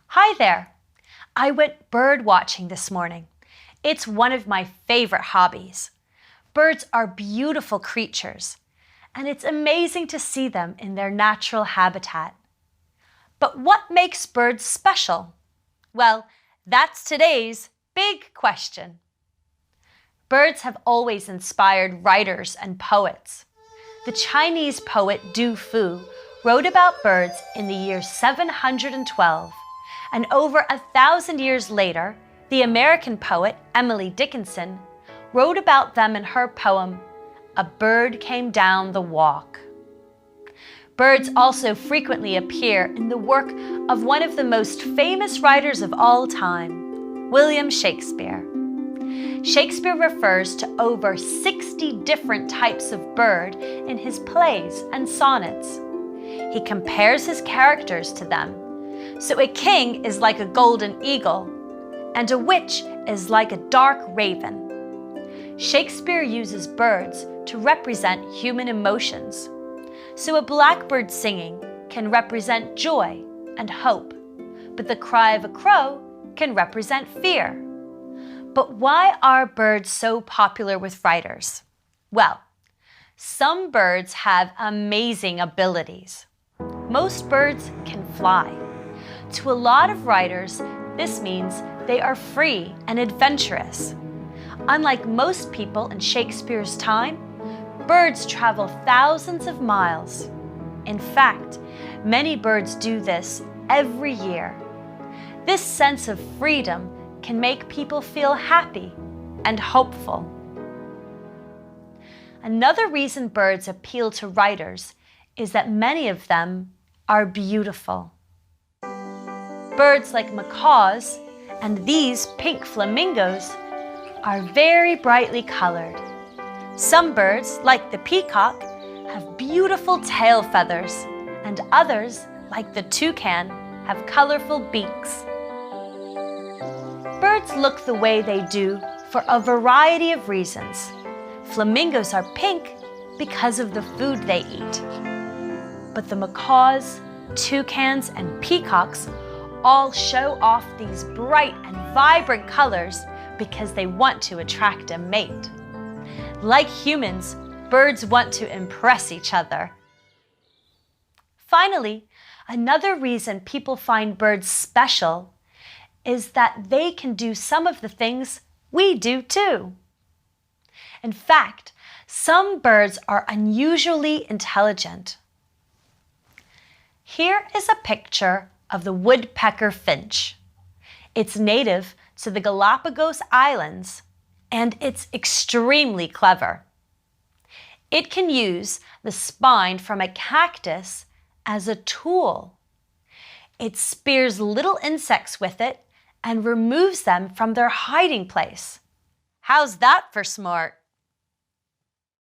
Hi there! I went bird watching this morning. It's one of my favorite hobbies. Birds are beautiful creatures, and it's amazing to see them in their natural habitat. But what makes birds special? Well, that's today's big question. Birds have always inspired writers and poets. The Chinese poet Du Fu wrote about birds in the year 712, and over 1,000 years later, the American poet Emily Dickinson wrote about them in her poem, A Bird Came Down the Walk. Birds also frequently appear in the work of one of the most famous writers of all time, William Shakespeare. Shakespeare refers to over 60 different types of bird in his plays and sonnets. He compares his characters to them. So a king is like a golden eagle, and a witch is like a dark raven. Shakespeare uses birds to represent human emotions. So a blackbird singing can represent joy and hope, but the cry of a crow can represent fear. But why are birds so popular with writers? Well, some birds have amazing abilities. Most birds can fly. To a lot of writers, this means they are free and adventurous. Unlike most people in Shakespeare's time, birds travel thousands of miles. In fact, many birds do this every year. This sense of freedom can make people feel happy and hopeful. Another reason birds appeal to writers is that many of them are beautiful. Birds like macaws and these pink flamingos are very brightly colored. Some birds, like the peacock, have beautiful tail feathers, and others, like the toucan, have colorful beaks. Birds look the way they do for a variety of reasons. Flamingos are pink because of the food they eat. But the macaws, toucans, and peacocks all show off these bright and vibrant colors because they want to attract a mate. Like humans, birds want to impress each other. Finally, another reason people find birds special is that they can do some of the things we do too. In fact, some birds are unusually intelligent. Here is a picture of the woodpecker finch. It's native to the Galapagos Islands, and it's extremely clever. It can use the spine from a cactus as a tool. It spears little insects with it and removes them from their hiding place. How's that for smart?